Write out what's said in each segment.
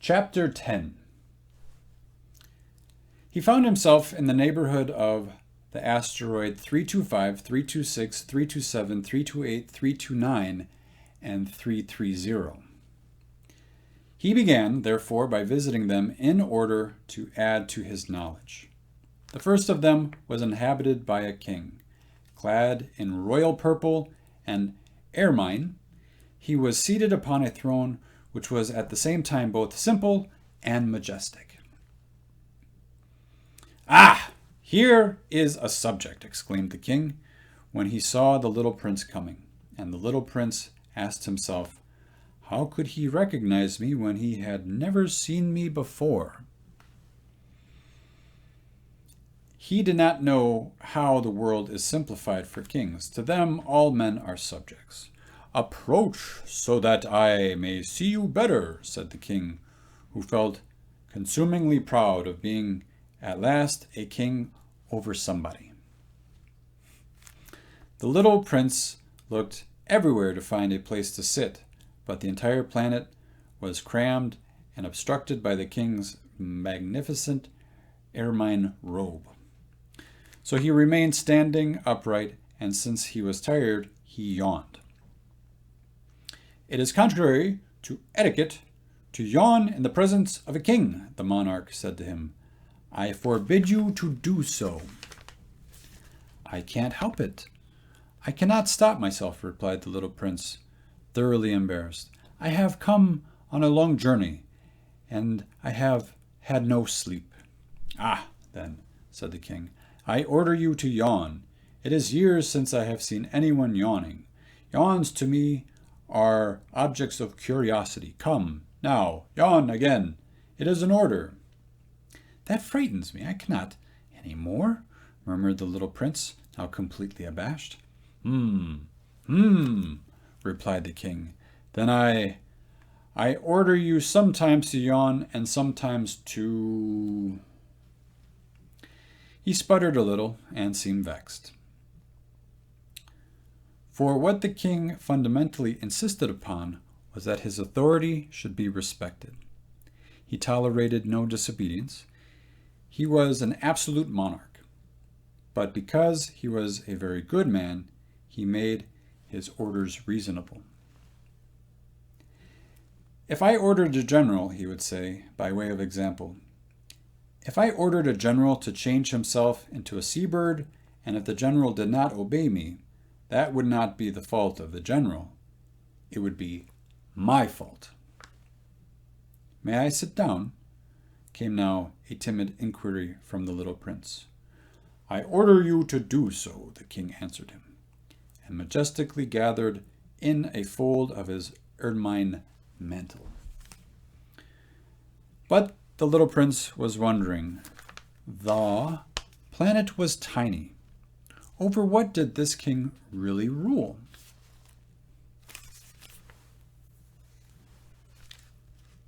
Chapter 10. He found himself in the neighborhood of the asteroid 325, 326, 327, 328, 329, and 330. He began, therefore, by visiting them in order to add to his knowledge. The first of them was inhabited by a king. Clad in royal purple and ermine, he was seated upon a throne which was at the same time both simple and majestic. "Ah, here is a subject," exclaimed the king, when he saw the little prince coming. And the little prince asked himself, how could he recognize me when he had never seen me before? He did not know how the world is simplified for kings. To them, all men are subjects. "Approach, so that I may see you better," said the king, who felt consumingly proud of being at last a king over somebody. The little prince looked everywhere to find a place to sit, but the entire planet was crammed and obstructed by the king's magnificent ermine robe. So he remained standing upright, and since he was tired, he yawned. "It is contrary to etiquette to yawn in the presence of a king," the monarch said to him. "I forbid you to do so." "I can't help it. I cannot stop myself," replied the little prince, thoroughly embarrassed. "I have come on a long journey, and I have had no sleep." "Ah, then," said the king, "I order you to yawn. It is years since I have seen anyone yawning. Yawns to me are objects of curiosity. Come, now, yawn again. It is an order." "That frightens me. I cannot any more," murmured the little prince, now completely abashed. Replied the king. "Then I order you sometimes to yawn and sometimes to—" He sputtered a little and seemed vexed. For what the king fundamentally insisted upon was that his authority should be respected. He tolerated no disobedience. He was an absolute monarch. But because he was a very good man, he made his orders reasonable. "If I ordered a general," he would say, by way of example, "if I ordered a general to change himself into a seabird, and if the general did not obey me, that would not be the fault of the general. It would be my fault." "May I sit down?" came now a timid inquiry from the little prince. "I order you to do so," the king answered him, and majestically gathered in a fold of his ermine mantle. But the little prince was wondering. The planet was tiny. Over what did this king really rule?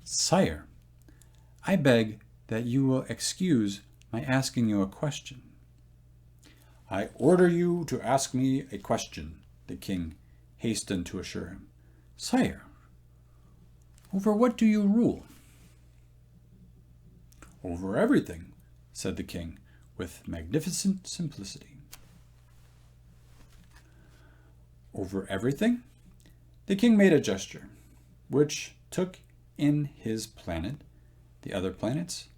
"Sire, I beg that you will excuse my asking you a question." "I order you to ask me a question," the king hastened to assure him. "Sire, over what do you rule?" "Over everything," said the king, with magnificent simplicity. "Over everything?" The king made a gesture, which took in his planet, the other planets,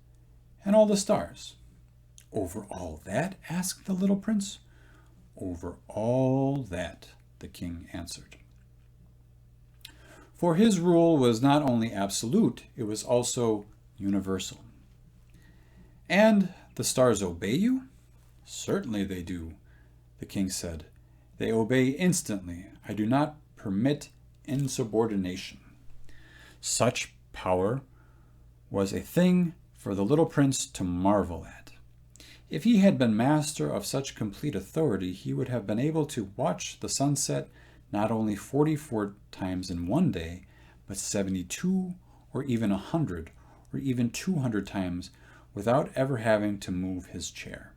and all the stars. "Over all that?" asked the little prince. "Over all that," the king answered. For his rule was not only absolute, it was also universal. "And the stars obey you?" "Certainly they do," the king said. "They obey instantly. I do not permit insubordination." Such power was a thing for the little prince to marvel at. If he had been master of such complete authority, he would have been able to watch the sunset not only 44 times in one day, but 72 or even 100 or even 200 times without ever having to move his chair.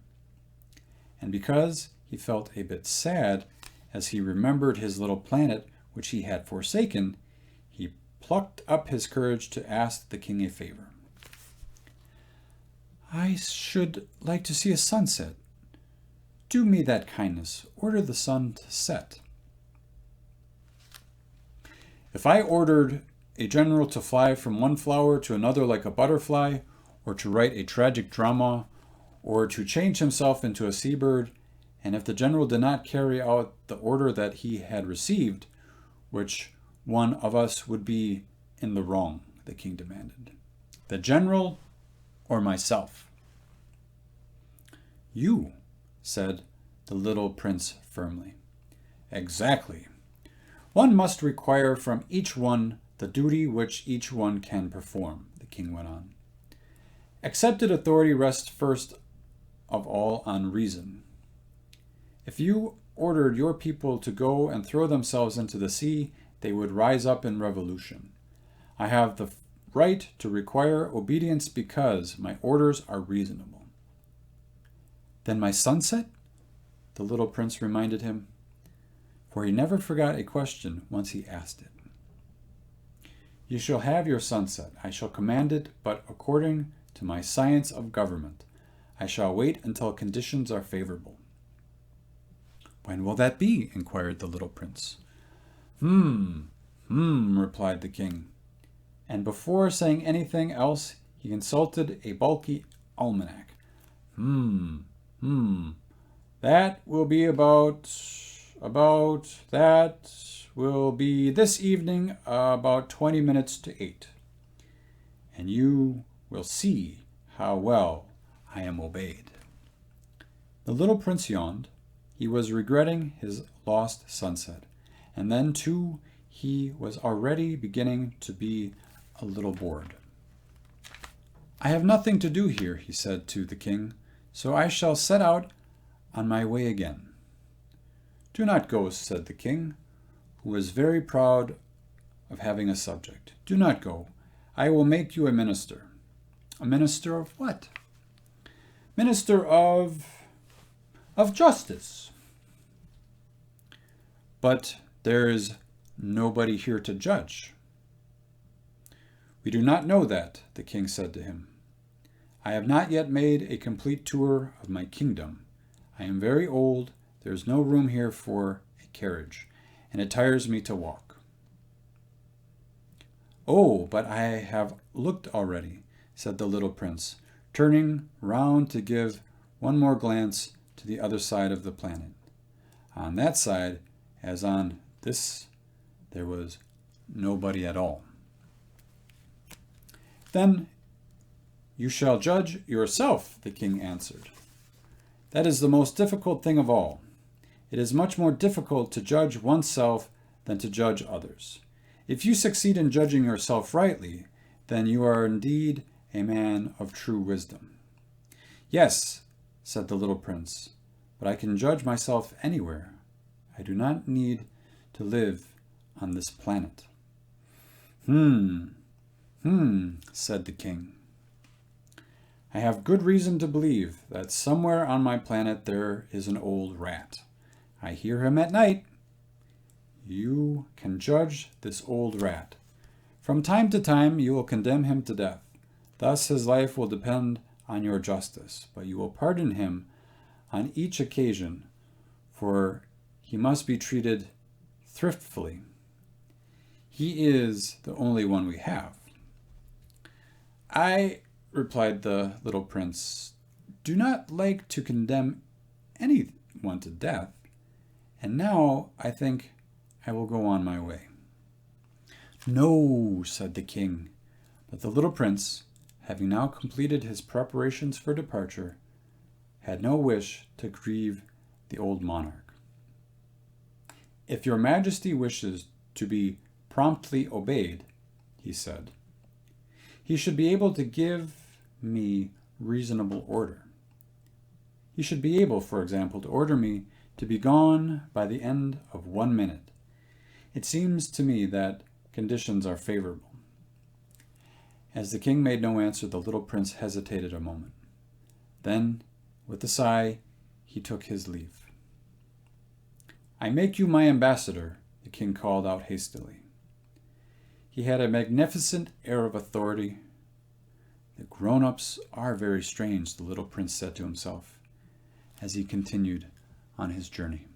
And because he felt a bit sad as he remembered his little planet which he had forsaken, he plucked up his courage to ask the king a favor. I should like to see a sunset. Do me that kindness. Order the sun to set. If I ordered a general to fly from one flower to another like a butterfly, or to write a tragic drama, or to change himself into a seabird, and if the general did not carry out the order that he had received, which one of us would be in the wrong? The king demanded. The general or myself? You, said the little prince firmly. Exactly. One must require from each one the duty which each one can perform, the king went on. Accepted authority rests first of all on reason. If you ordered your people to go and throw themselves into the sea, they would rise up in revolution. I have the right to require obedience because my orders are reasonable. Then my sunset? The little prince reminded him, for he never forgot a question once he asked it. You shall have your sunset. I shall command it, but according to my science of government. I shall wait until conditions are favorable. When will that be? Inquired the little prince. Replied the king. And before saying anything else, he consulted a bulky almanac. That will be that will be this evening about 20 minutes to 8. And you will see how well I am obeyed. The little prince yawned. He was regretting his lost sunset. And then, too, he was already beginning to be a little bored. I have nothing to do here, he said to the king, so I shall set out on my way again. Do not go, said the king, who was very proud of having a subject. Do not go. I will make you a minister. A minister of what? Minister of justice. But there is nobody here to judge. We do not know that, the king said to him. I have not yet made a complete tour of my kingdom. I am very old. There is no room here for a carriage, and it tires me to walk. Oh, but I have looked already, said the little prince, turning round to give one more glance to the other side of the planet. On that side, as on this, there was nobody at all. Then you shall judge yourself, the king answered. That is the most difficult thing of all. It is much more difficult to judge oneself than to judge others. If you succeed in judging yourself rightly, then you are indeed a man of true wisdom. Yes, said the little prince, but I can judge myself anywhere. I do not need to live on this planet. Said the king. I have good reason to believe that somewhere on my planet there is an old rat. I hear him at night. You can judge this old rat. From time to time you will condemn him to death. Thus his life will depend on your justice, but you will pardon him on each occasion, for he must be treated thriftfully. He is the only one we have. I, replied the little prince, do not like to condemn anyone to death, and now I think I will go on my way. No, said the king, but the little prince, having now completed his preparations for departure, had no wish to grieve the old monarch. If your majesty wishes to be promptly obeyed, he said, he should be able to give me reasonable order. He should be able, for example, to order me to be gone by the end of 1 minute. It seems to me that conditions are favorable. As the king made no answer, the little prince hesitated a moment. Then, with a sigh, he took his leave. I make you my ambassador, the king called out hastily. He had a magnificent air of authority. The grown-ups are very strange, the little prince said to himself as he continued on his journey.